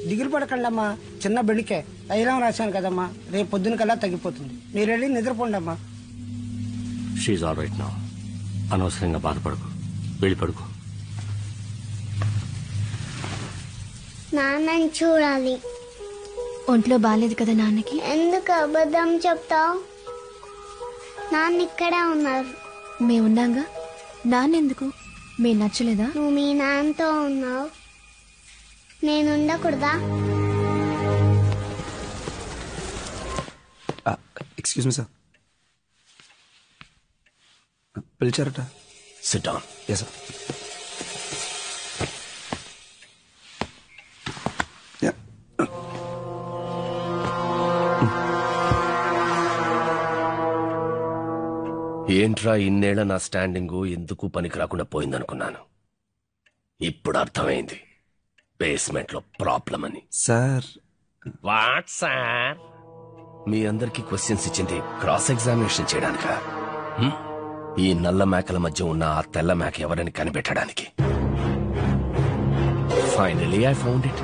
దిగులు పడకండమ్మా, చిన్న బెడికే తైలం రాశాను కదమ్మా, రేపు పొద్దున కల్లా తగ్గిపోతుంది. మీరు వెళ్ళి నిద్రపోండి అమ్మా. షీఈ్ ఆల్ రైట్ నౌ. అనవసరంగా బాధపడకు, వెళ్ళి పడుకో. నాన్నని చూడాలి. ఒంట్లో బాగాలేదు కదా నాన్నకి? ఎందుకు అబద్ధం చెప్తావు? నాన్న ఇక్కడే ఉన్నారు. మేమున్నాగా. నాన్నెందుకు? మేము నచ్చలేదా? నువ్వు మీ నాన్నతో ఉన్నావు, నేను ఉండకూడదా? ఎక్స్క్యూజ్ మీ సార్, పిలిచారట. Sit down. Yes sir. ఏంట్రా ఇన్నేళ్ల నా స్టాండింగు ఎందుకు పనికి రాకుండా పోయిందనుకున్నాను. ఇప్పుడు అర్థమైంది, బేస్మెంట్ లో ప్రాబ్లం అని. Sir what sir? మీ అందరికి క్వశ్చన్స్ ఇచ్చింది క్రాస్ ఎగ్జామినేషన్ చేయడానిక? ఈ నల్ల మేకల మధ్య ఉన్న ఆ తెల్ల మేక ఎవరని కనిపెట్టడానికి. Finally I found it.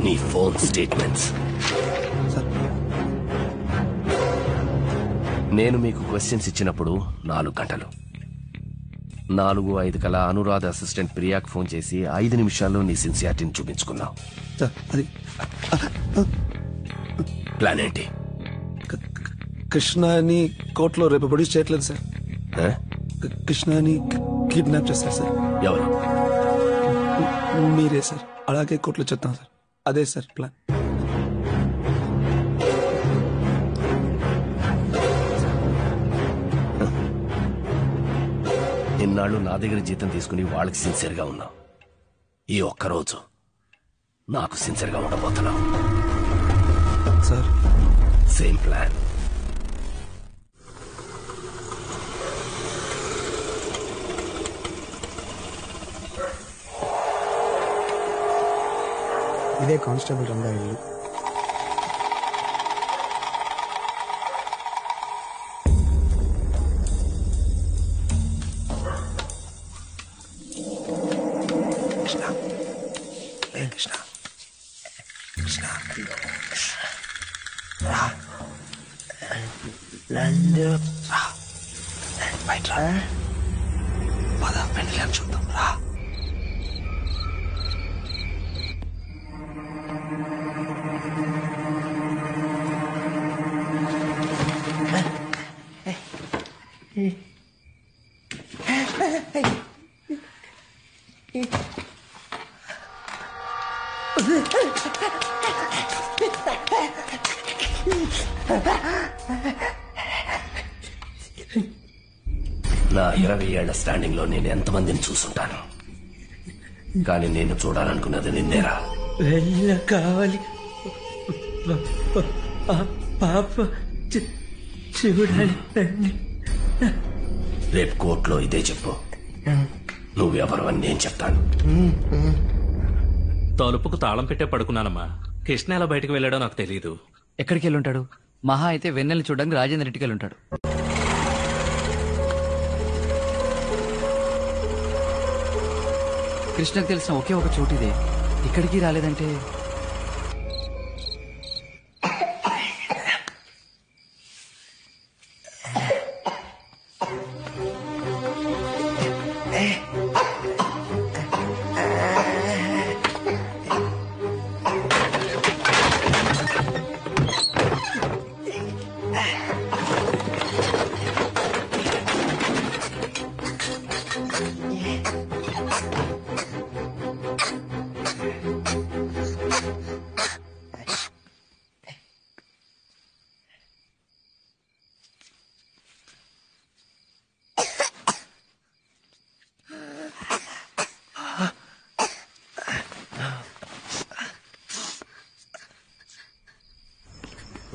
నీ ఫోన్ స్టేట్మెంట్స్. నేను మీకు క్వశ్చన్స్ ఇచ్చినప్పుడు 4 గంటలు, 4:05 కల్లా అనురాధ అసిస్టెంట్ ప్రియాకు ఫోన్ చేసి 5 నిమిషాల్లో నీ సిన్సియారిటీని చూపించుకున్నావు. ప్లాన్ ఏంటి? కృష్ణని కోర్టులో రేపు ప్రొడ్యూస్ చేయట్లేదు సార్. కృష్ణని కిడ్నాప్ చేస్తారు సార్. ఎవరు? మీరే సార్. అలాగే కోర్టులో చెప్తాం సార్. అదే సార్ ప్లాన్. ఇన్నాళ్ళు నా దగ్గర జీతం తీసుకుని వాళ్ళకి సిన్సియర్గా ఉన్నావు. ఈ ఒక్కరోజు నాకు సిన్సియర్గా ఉండబోతున్నావు సార్. Same plan. ఇదే కానిస్టేబుల్ రంగా ఇల్లు. చూద్దాం రా. నా 20 ఏళ్ల స్టాండింగ్ లో నేను ఎంతమందిని చూసుంటాను, కానీ నేను చూడాలనుకున్నది నిన్నేరా. కావాలి పాప చూడాలి. రేపు కోర్టులో ఇదే చెప్పు. నువ్వెవరు అని నేను చెప్తాను. తలుపుకు తాళం పెట్టే పడుకున్నానమ్మా. కృష్ణ ఎలా బయటకు వెళ్ళాడో నాకు తెలియదు. ఎక్కడికి వెళ్ళుంటాడు? మహా అయితే వెన్నెల్ని చూడడానికి రాజేంద్ర ఇంటికి వెళ్ళుంటాడు. కృష్ణకు తెలిసిన ఒకే ఒక చోటు ఇదే. ఇక్కడికి రాలేదంటే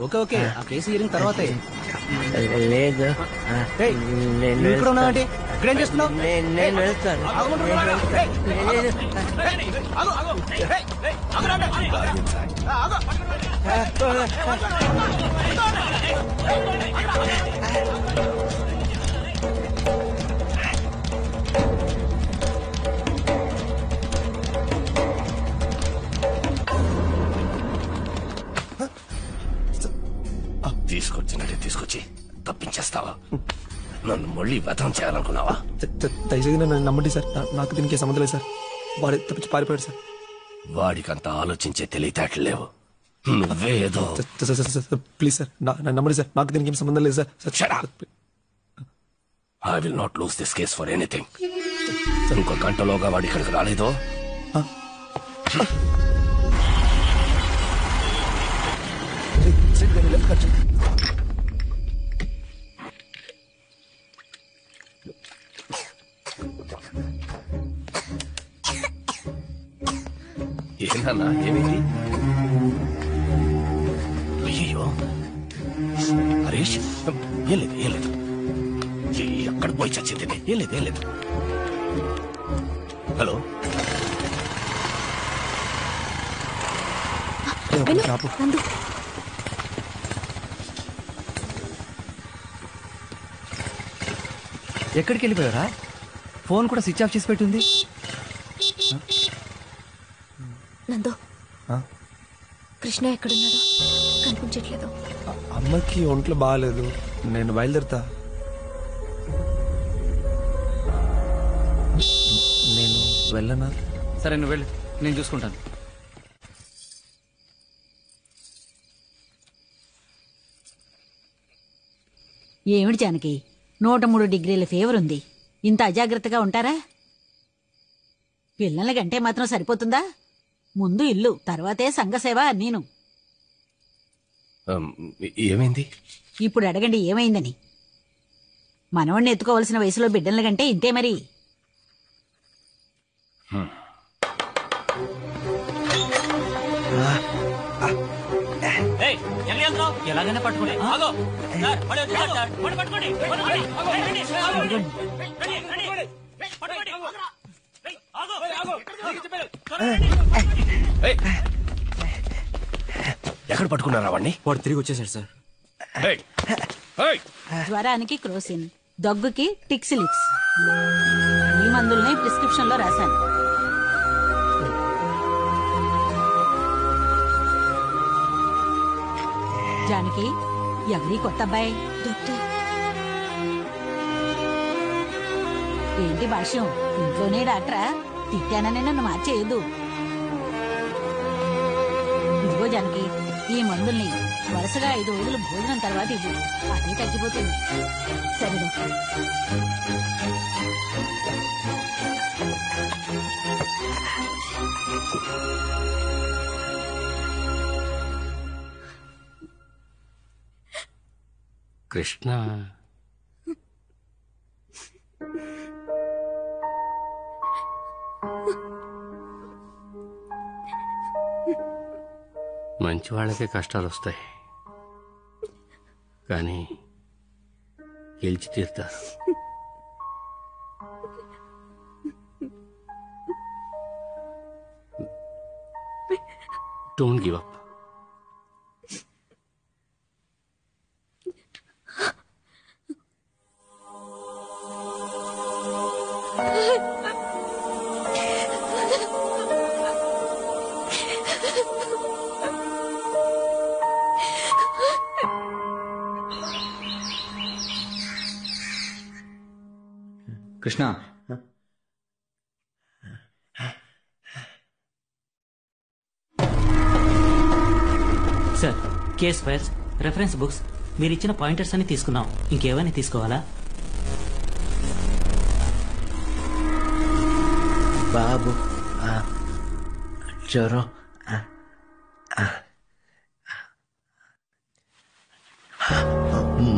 ఓకే ఓకే, ఆ కేసు హియరింగ్ తర్వాతే. లేదు ఇక్కడ ఉన్నావంటే ఇక్కడేం చేస్తున్నావు? నేను వెళ్తాను. నన్ను మళ్ళీ వ్యతం చేయాలనుకున్నావా? దయచేసి నన్ను నమ్మండి సార్, నాకు దీనికి సంబంధం లేదు సార్. వాడు తప్పించి పారిపోయాడు సార్. వాడికంత ఆలోచించే తెలివితేటలు లేవు. నువ్వే ఏదో. ప్లీజ్ సార్, నన్ను నమ్మండి సార్, నాకు దీనికి ఏం సంబంధం లేదు sir. Shut up. I will not lose this case for anything. ఇంకో గంటలోగా వాడి ఇక్కడికి రాలేదో ఏంటన్నా, ఏమైంది? అయ్యో హరీష్, ఏం లేదు ఏం లేదు. ఎక్కడ పోయి చచ్చింది? ఏం లేదు ఏం లేదు. హలో, నందు ఎక్కడికి వెళ్ళిపోయారా? ఫోన్ కూడా స్విచ్ ఆఫ్ చేసి పెట్టుంది. నందు కృష్ణ ఎక్కడున్నాడు? కనిపించట్లేదు. అమ్మకి ఒంట్లో బాగాలేదు, నేను బయలుదేరుతా. నేను వెళ్ళనా? సరే నువ్వు వెళ్ళు, నేను చూసుకుంటాను. ఏమిటి జానకి, 103 డిగ్రీల ఫీవర్ ఉంది, ఇంత అజాగ్రత్తగా ఉంటారా? పిల్లల గంటే మాత్రం సరిపోతుందా? ముందు ఇల్లు, తర్వాతే సంఘసేవ అన్నీను. ఏమైంది? ఇప్పుడు అడగండి ఏమైందని. మనవణ్ణి ఎత్తుకోవలసిన వయసులో బిడ్డల కంటే ఇంతే మరి. ఎలాగైనా పట్టుకోండి. ఎక్కడ పట్టుకున్నారా వాడిని? వాడు తిరిగి వచ్చేసాడు సార్. జ్వరానికి క్రోసిన్, దగ్గుకి టిక్సిలిక్స్, ఈ మందుల్ని ప్రిస్క్రిప్షన్ లో రాశాను. జానకి, ఎవరి కొత్త అబ్బాయి? డాక్టర్ ఏంటి భాష్యం? ఇంట్లోనే డాక్టరా? తిట్టానని నన్ను మార్చేయదు. ఇదిగో జానకి, ఈ మందుల్ని వరుసగా 5 రోజులు భోజనం తర్వాత ఇవ్వు, అదే తగ్గిపోతుంది. సరే డాక్టర్. కృష్ణ, మంచి వాళ్ళకే కష్టాలు వస్తాయి, కానీ గెలిచి తీరుతారు. Don't give up. Krishna, sir, case files, reference books, మీరు ఇచ్చిన పాయింటర్స్ అని తీసుకున్నాం. ఇంకేమైనా తీసుకోవాలా? బాబు జ్వరం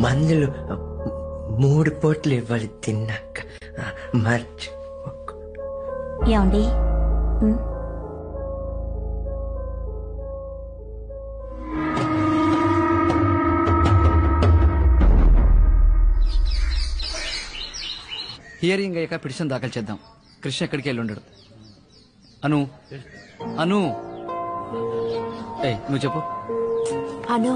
మందులు 3 పూటలు ఇవ్వాలి తిన్నాక. మర్చి ఏమండి, హియరింగ్ అయ్యాక పిటిషన్ దాఖలు చేద్దాం. కృష్ణ ఎక్కడికి వెళ్ళి ఉండడు. అను అను నువ్వు చెప్పు. అను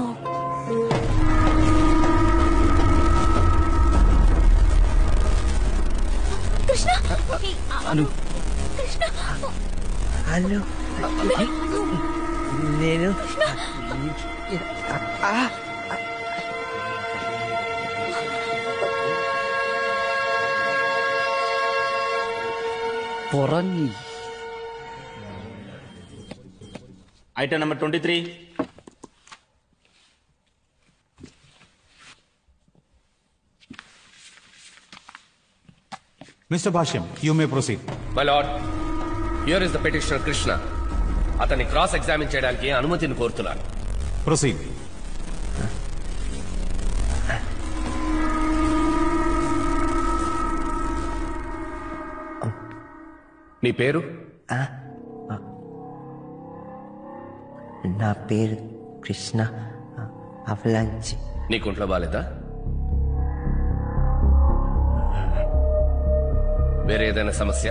కృష్ణ అను కృష్ణ అను నేను పొరని item number 23. Mr. Bhashyam, you may proceed. My lord, here is the petitioner Krishna. అతన్ని క్రాస్ ఎగ్జామిన్ చేయడానికి అనుమతిని కోరుతున్నాను. Proceed. నీ పేరు? నా పేరు కృష్ణ అవలాంచి. నీకు ఒంట్లో బాలేదా? వేరే ఏదైనా సమస్య?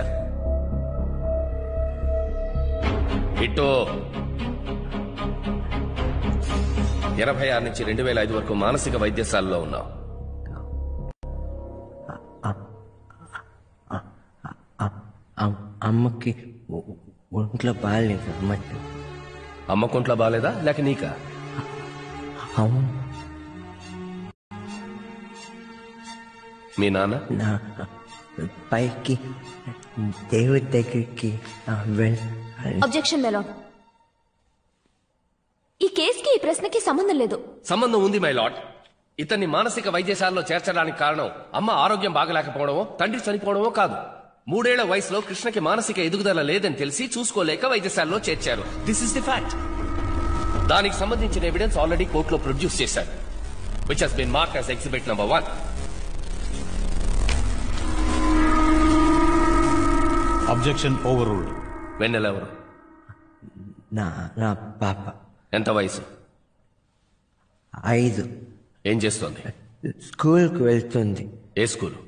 ఇటో 86 నుంచి 2005 వరకు మానసిక వైద్యశాలలో ఉన్నావు. అమ్మకి ఒంట్లో బాగాలేదు. అమ్మకు ఒంట్లో బాలేదా లేక నీకా? మీ నాన్న? నా పైకి దేవుడి దగ్గరికి అబ్జెక్షన్ మెలాన్. ఈ కేసుకి ఈ ప్రశ్నకి సంబంధం లేదు. సంబంధం ఉంది మై లార్డ్. ఇతన్ని మానసిక వైద్యశాలలో చేర్చడానికి కారణం అమ్మ ఆరోగ్యం బాగలేకపోవడమో తండ్రి చనిపోవడమో కాదు. 3 ఏళ్ల వయసులో కృష్ణకి మానసిక ఎదుగుదల లేదని తెలిసి చూసుకోలేక వైద్యశాలలో చేర్చారు. This is the fact. దానికి సంబంధించిన ఎవిడెన్స్ ఆల్రెడీ కోర్టులో ప్రొడ్యూస్ చేశారు, which has been marked as exhibit number 1. Objection overruled. Vennela ఎవరు? నా పాప. ఎంత వయసు? 5. ఏం చేస్తోంది? స్కూల్కి వెళ్తుంది. ఏ school?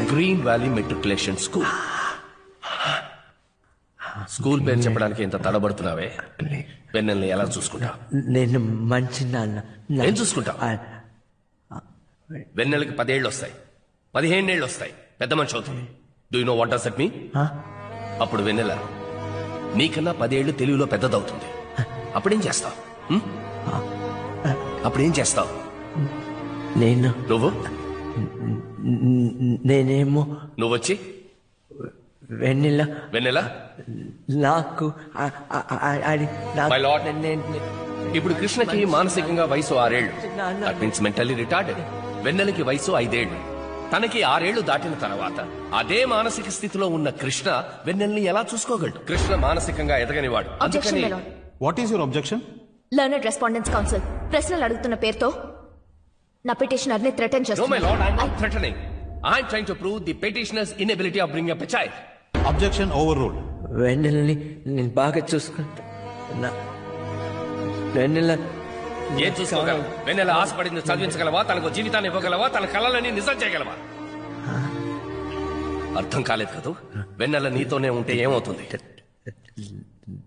Green Valley Matriculation School. School పేరు చెప్పడానికి ఇంత తడబడుతున్నావే, వెన్నెల్ని ఎలా చూసుకుంటావు? నేను మంచి నాన్న. ఏం చూసుకుంటావు? వెన్నెలకి 10 ఏళ్ళు వస్తాయి, 15 ఏళ్ళు వస్తాయి, పెద్ద మనిషి అవుతుంది. Do you know what does it mean? అప్పుడు వెన్నెల నీకన్నా 10 ఏళ్ళు తెలుగులో పెద్దదవుతుంది. అప్పుడేం చేస్తావు? అప్పుడేం చేస్తావు? నేనేమో నువ్వొచ్చి వెన్నెల నాకు ఇప్పుడు కృష్ణకి మానసికంగా వయసు 6 ఏళ్ళు. That means mentally retarded. వెన్నెలకి వయసు 5 ఏళ్ళు. తనకి 6 ఏళ్లు దాటిన తర్వాత అదే మానసిక స్థితిలో ఉన్న కృష్ణ వెన్నెల్ని ఎలా చూసుకోగలడు? కృష్ణ మానసికంగా ఎదగనివాడు. అందుకని what is your objection? Learned respondents council ప్రశ్నలు అడుగుతున్న పేరుతో నా పిటిషనర్ ని థ్రెటన్ చేస్తున్నారు. No my lord, I'm not threatening. I'm trying to prove the petitioner's inability of bringing up a child. Objection overruled. వెన్నెలని నేను బాగా చూసుకుంటా. వెన్నెల ఏం చూసుకోగలవు? వెన్నెల ఆశపడింది చదివించగలవా? తనకు జీవితాన్ని ఇవ్వగలవా? తన కళలని నిజం చేయగలవా? అర్థం కాలేదు కదూ. వెన్నెల నీతోనే ఉంటే ఏమవుతుంది?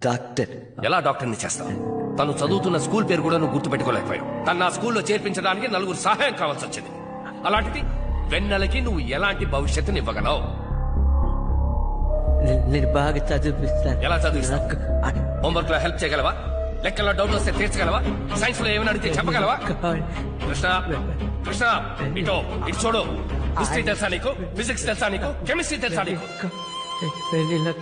డాక్టర్. ఎలా డాక్టర్ని చేస్తావు? తను చదువుతున్న స్కూల్ పేరు కూడా నువ్వు గుర్తుపెట్టుకోలేకపోయావు. తను ఆ స్కూల్లో చేర్పించడానికి 4 సహాయం కావాల్సి వచ్చింది. అలాంటిది వెన్నెలకి నువ్వు ఎలాంటి భవిష్యత్తుని ఇవ్వగలవు? నేను బాగా చదివిస్తాను. ఎలా చదివిస్తావు? హోంవర్క్ లో హెల్ప్ చేయగలవా? లెక్కల్లో డౌట్ వస్తే తీర్చగలవా? సైన్స్ లో ఏమైనా అడిగితే చెప్పగలవా? కృష్ణ ఇటు చూడు. హిస్టరీ తెలుసా నీకు? ఫిజిక్స్ తెలుసా నీకు? కెమిస్ట్రీ తెలుసా నీకు?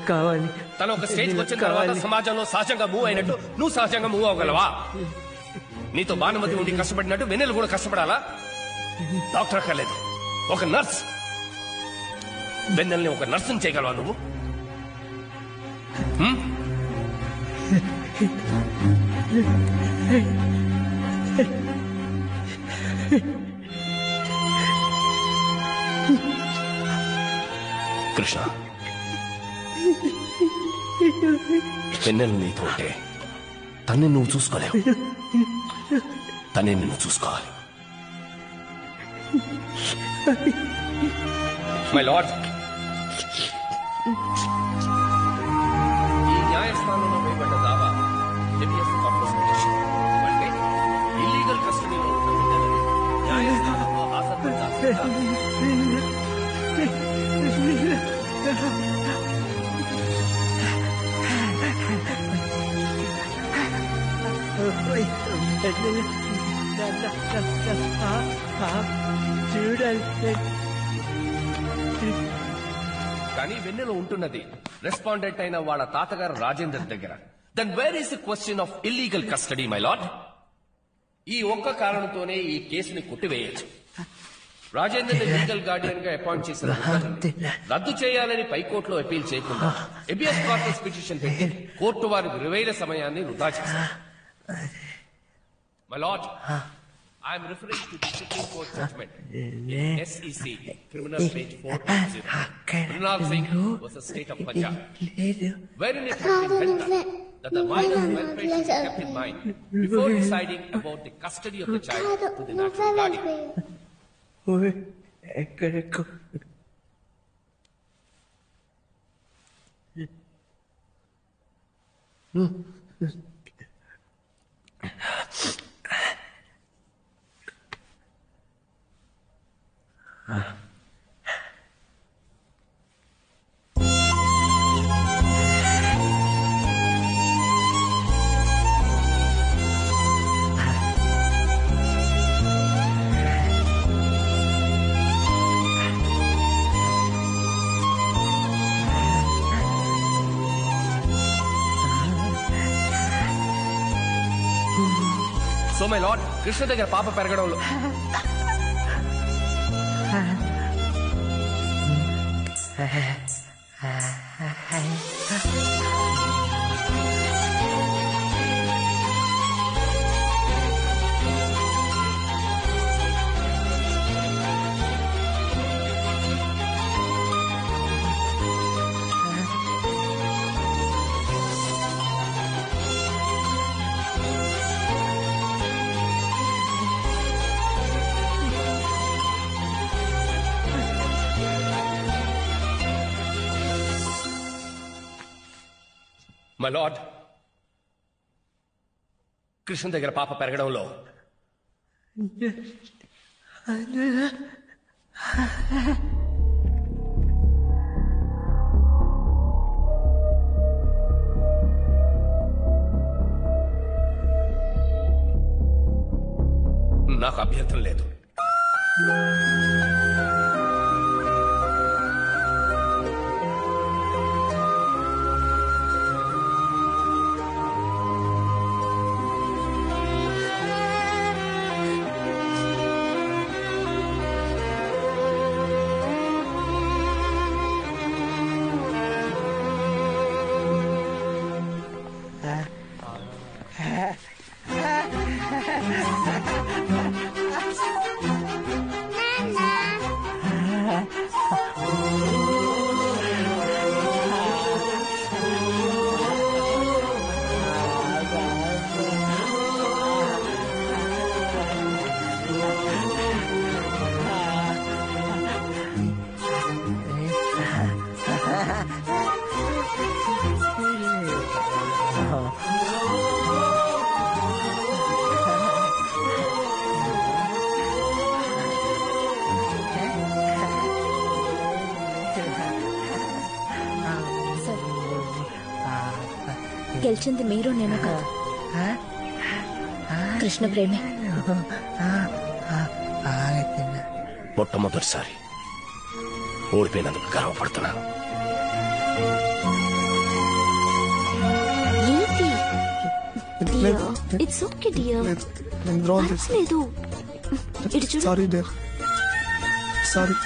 కావాలి. తను ఒక స్టేజ్కి వచ్చిన తర్వాత సమాజంలో సహజంగా మూవ్ అయినట్టు నువ్వు సహజంగా మూవ్ అవ్వగలవా? నీతో భానుమతి ఉండి కష్టపడినట్టు వెన్నెలు కూడా కష్టపడాలా? డాక్టర్ అక్కర్లేదు, ఒక నర్స్. వెన్నెల్ని ఒక నర్సుని చేయగలవా నువ్వు? కృష్ణ, వెన్నెలు నీతో ఉంటే తన్ని నువ్వు చూసుకోలేవు, తనే నిన్ను చూసుకోవాలి. మై లార్డ్, ఈ న్యాయస్థానంలో వేయబడ్డ దావా హెబియస్ కార్పస్ పిటిషన్. అంటే ఇల్లీగల్ కస్టడీలో ఉన్న బిడ్డలని న్యాయస్థానంలో హాజరుపరచాల్సిందిగా చూడాలి. కానీ వెన్నెల ఉంటున్నది రెస్పాండెంట్ అయిన వాళ్ళ తాతగారు రాజేందర్ దగ్గర. Then where is the question of illegal custody my lord? ఈ ఒక్క కారణంతోనే ఈ కేసుని కొట్టివేయచ్చు. రాజేందర్ లీగల్ గార్డియన్ గా అపాయింట్ చేసిన రద్దు చేయాలని పైకోర్టులో అపీల్ చేయకుండా హెబియస్ కార్పస్ పిటిషన్ పెట్టి కోర్టు వారి విలువైన సమయాన్ని వృధా చేశారు. My lord, I am referring to the Supreme Court judgment in SEC Criminal page 480. Mrinal Singh was a state of Punjab, wherein it has been held that the minor's welfare should be kept in mind before deciding about the custody of the child to the natural guardian. ఎక్కడికో so my lord, Krishna దగ్గర పాప పెరగడంలో my lord, Krishna దగ్గర పాప పెరగడంలో నాకు అభ్యంతరం లేదు. గెలిచింది మీరు నేను కాదు, కృష్ణ ప్రేమే. మొట్టమొదటిసారి ఓడిపోయినందుకు గర్వపడుతున్నాను. ఇట్స్ ఓకే డియర్, లేదు ఇటు చూడు. Sorry dear, sorry.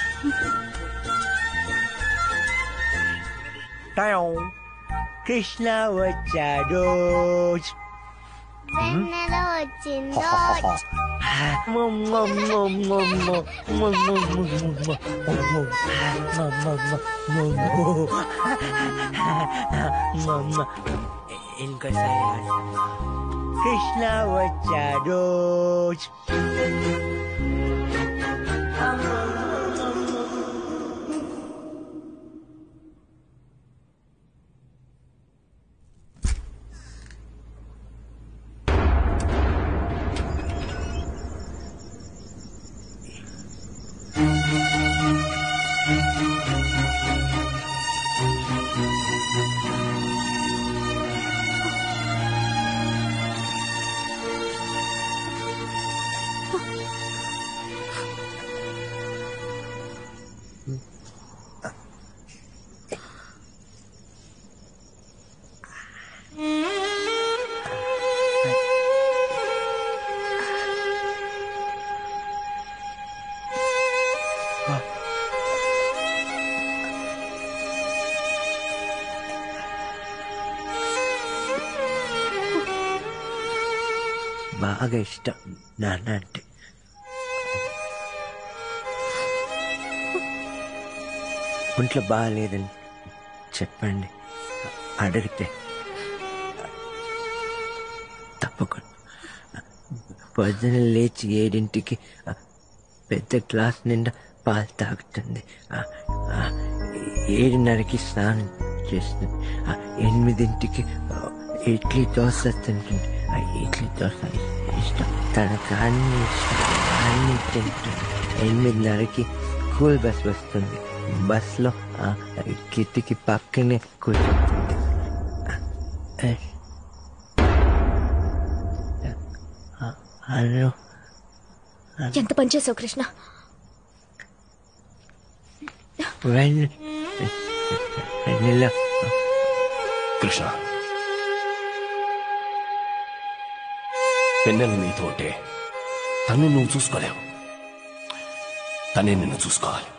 కృష్ణ వచ్చాడు. వెన్నెల వచ్చిందో. ఇంకోసారి కృష్ణ వచ్చాడు. బాగా ఇష్టం నాన్న అంటే. ఒంట్లో బాగాలేదని చెప్పండి, అడిగితే తప్పకుండా. పొద్దున లేచి 7ంటికి పెద్ద గ్లాస్ నిండా పాలు తాగుతుంది. 7:30కి స్నానం చేస్తుంది. 8ంటికి ఇడ్లీ దోశ తింటుంది. ఇడ్లీ దోశ ఇష్టం, తనకు అన్ని ఇష్టం, అన్ని తింటుంది. 8:30కి స్కూల్ బస్ వస్తుంది. బస్లో కిటికీ పక్కనే కూర్చుంటుంది. హలో, ఎంత పని చేసావు కృష్ణ. వెన్నెల కృష్ణ, వెన్నెల నీతో ఉంటే తన్ను నువ్వు చూసుకోలేవు, తనే నిన్ను చూసుకోవాలి.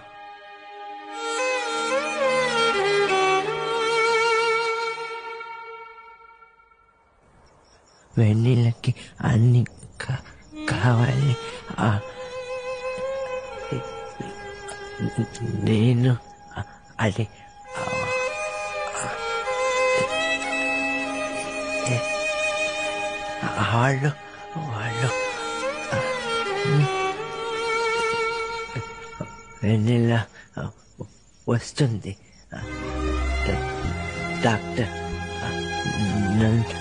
వెన్నెలకి అన్ని కావాలి. నేను అది వాళ్ళు వెన్నెల వస్తుంది. డాక్టర్ నన్ను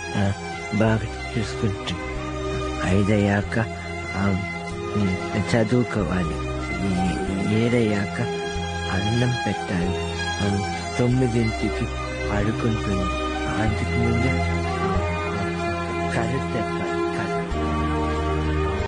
బాగా చూసుకుంటుంది. 5 అయ్యాక చదువుకోవాలి. 7 అయ్యాక అన్నం పెట్టాలి. 9ంటికి పడుకుంటుంది. అంతకు ముందు కరెక్ట్